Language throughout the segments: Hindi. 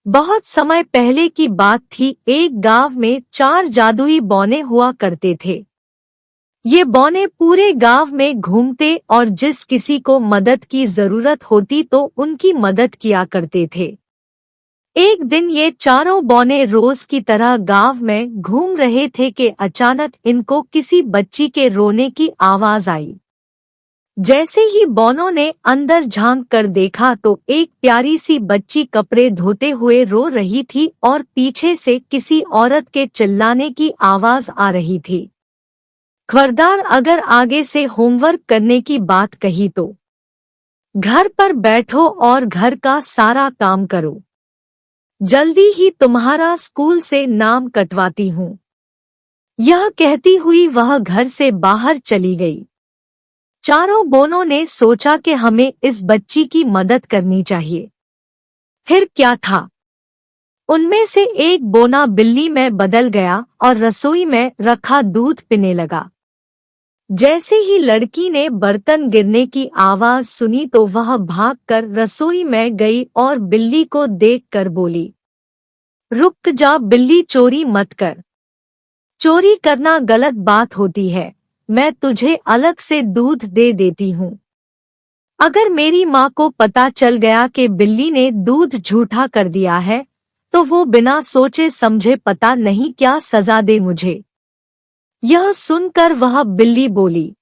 बहुत समय पहले की बात थी। एक गांव में 4 जादुई बौने हुआ करते थे। ये बौने पूरे गांव में घूमते और जिस किसी को मदद की जरूरत होती तो उनकी मदद किया करते थे। एक दिन ये चारों बौने रोज की तरह गांव में घूम रहे थे कि अचानक इनको किसी बच्ची के रोने की आवाज आई। जैसे ही बौनों ने अंदर झांक कर देखा तो एक प्यारी सी बच्ची कपड़े धोते हुए रो रही थी और पीछे से किसी औरत के चिल्लाने की आवाज आ रही थी। खबरदार, अगर आगे से होमवर्क करने की बात कही तो घर पर बैठो और घर का सारा काम करो। जल्दी ही तुम्हारा स्कूल से नाम कटवाती हूँ। यह कहती हुई वह घर से बाहर चली गई। चारों बोनों ने सोचा कि हमें इस बच्ची की मदद करनी चाहिए। फिर क्या था, उनमें से एक बोना बिल्ली में बदल गया और रसोई में रखा दूध पीने लगा। जैसे ही लड़की ने बर्तन गिरने की आवाज सुनी तो वह भागकर रसोई में गई और बिल्ली को देखकर बोली, रुक जा बिल्ली, चोरी मत कर। चोरी करना गलत बात होती है। मैं तुझे अलग से दूध दे देती हूँ। अगर मेरी माँ को पता चल गया कि बिल्ली ने दूध झूठा कर दिया है तो वो बिना सोचे समझे पता नहीं क्या सजा दे मुझे। यह सुनकर वह बिल्ली बोली,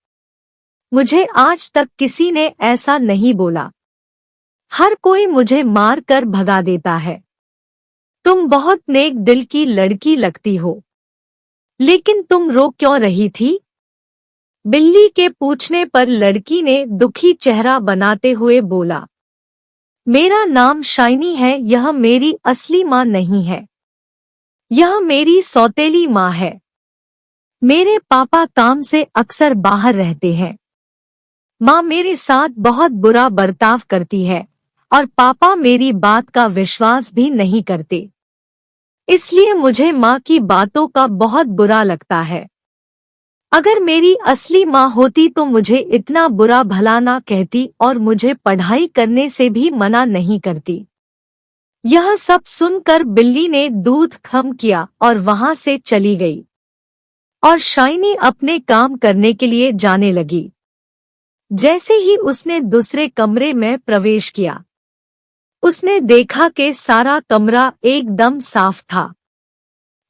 मुझे आज तक किसी ने ऐसा नहीं बोला। हर कोई मुझे मार कर भगा देता है। तुम बहुत नेक दिल की लड़की लगती हो, लेकिन तुम रो क्यों रही थी? बिल्ली के पूछने पर लड़की ने दुखी चेहरा बनाते हुए बोला, मेरा नाम शाइनी है। यह मेरी असली माँ नहीं है। यह मेरी सौतेली माँ है। मेरे पापा काम से अक्सर बाहर रहते हैं। माँ मेरे साथ बहुत बुरा बर्ताव करती है और पापा मेरी बात का विश्वास भी नहीं करते। इसलिए मुझे माँ की बातों का बहुत बुरा लगता है। अगर मेरी असली माँ होती तो मुझे इतना बुरा भला ना कहती और मुझे पढ़ाई करने से भी मना नहीं करती। यह सब सुनकर बिल्ली ने दूध खत्म किया और वहां से चली गई और शाइनी अपने काम करने के लिए जाने लगी। जैसे ही उसने दूसरे कमरे में प्रवेश किया, उसने देखा कि सारा कमरा एकदम साफ था।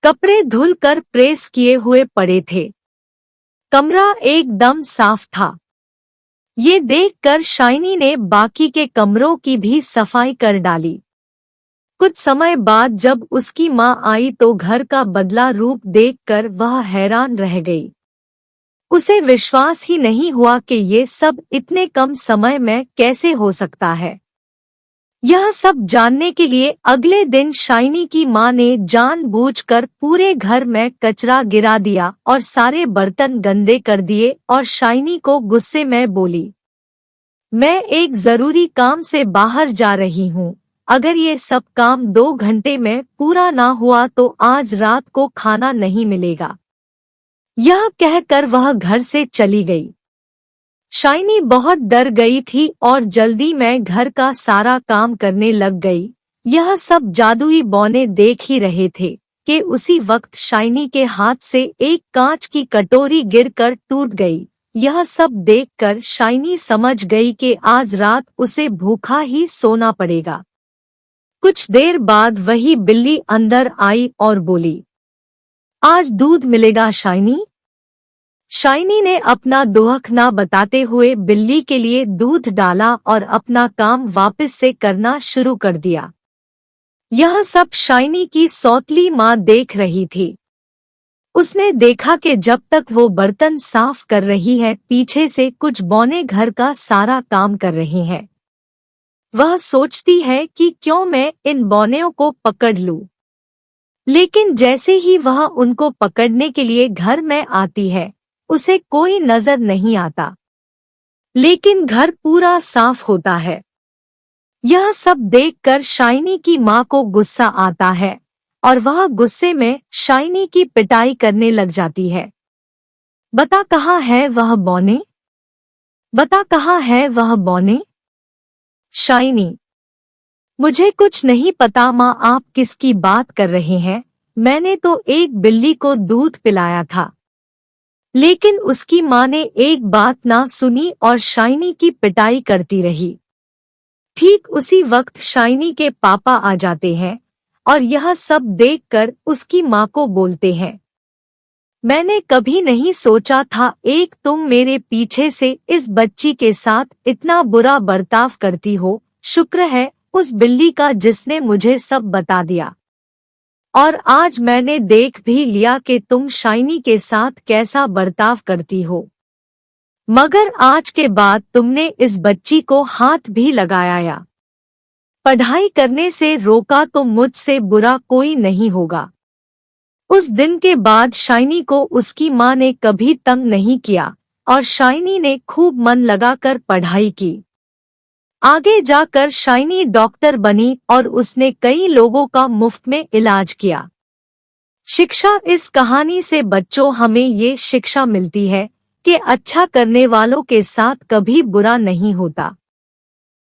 कपड़े धुलकर प्रेस किए हुए पड़े थे। कमरा एकदम साफ था। ये देखकर शाइनी ने बाकी के कमरों की भी सफाई कर डाली। कुछ समय बाद जब उसकी माँ आई तो घर का बदला रूप देखकर वह हैरान रह गई। उसे विश्वास ही नहीं हुआ कि ये सब इतने कम समय में कैसे हो सकता है। यह सब जानने के लिए अगले दिन शाइनी की माँ ने जानबूझकर पूरे घर में कचरा गिरा दिया और सारे बर्तन गंदे कर दिए और शाइनी को गुस्से में बोली, मैं एक जरूरी काम से बाहर जा रही हूँ। अगर ये सब काम 2 घंटे में पूरा ना हुआ तो आज रात को खाना नहीं मिलेगा। यह कहकर वह घर से चली गई। शाइनी बहुत डर गई थी और जल्दी में घर का सारा काम करने लग गई। यह सब जादुई बौने देख ही रहे थे कि उसी वक्त शाइनी के हाथ से एक कांच की कटोरी गिरकर टूट गई। यह सब देखकर शाइनी समझ गई कि आज रात उसे भूखा ही सोना पड़ेगा। कुछ देर बाद वही बिल्ली अंदर आई और बोली, आज दूध मिलेगा शाइनी? शाइनी ने अपना दुख न बताते हुए बिल्ली के लिए दूध डाला और अपना काम वापस से करना शुरू कर दिया। यह सब शाइनी की सौतली माँ देख रही थी। उसने देखा कि जब तक वो बर्तन साफ कर रही है, पीछे से कुछ बौने घर का सारा काम कर रही हैं। वह सोचती है कि क्यों मैं इन बौनेओं को पकड़ लूं। लेकिन जैसे ही वह उनको पकड़ने के लिए घर में आती है, उसे कोई नजर नहीं आता। लेकिन घर पूरा साफ होता है। यह सब देखकर शाइनी की माँ को गुस्सा आता है और वह गुस्से में शाइनी की पिटाई करने लग जाती है। बता कहाँ है वह बौने? बता कहाँ है वह बौने? शाइनी, मुझे कुछ नहीं पता माँ, आप किसकी बात कर रहे हैं? मैंने तो एक बिल्ली को दूध पिलाया था। लेकिन उसकी माँ ने एक बात ना सुनी और शाइनी की पिटाई करती रही। ठीक उसी वक्त शाइनी के पापा आ जाते हैं और यह सब देखकर उसकी माँ को बोलते हैं, मैंने कभी नहीं सोचा था एक तुम मेरे पीछे से इस बच्ची के साथ इतना बुरा बर्ताव करती हो। शुक्र है उस बिल्ली का जिसने मुझे सब बता दिया, और आज मैंने देख भी लिया कि तुम शाइनी के साथ कैसा बर्ताव करती हो। मगर आज के बाद तुमने इस बच्ची को हाथ भी लगाया या पढ़ाई करने से रोका तो मुझसे बुरा कोई नहीं होगा। उस दिन के बाद शाइनी को उसकी माँ ने कभी तंग नहीं किया और शाइनी ने खूब मन लगाकर पढ़ाई की। आगे जाकर शाइनी डॉक्टर बनी और उसने कई लोगों का मुफ्त में इलाज किया। शिक्षा, इस कहानी से बच्चों हमें ये शिक्षा मिलती है कि अच्छा करने वालों के साथ कभी बुरा नहीं होता।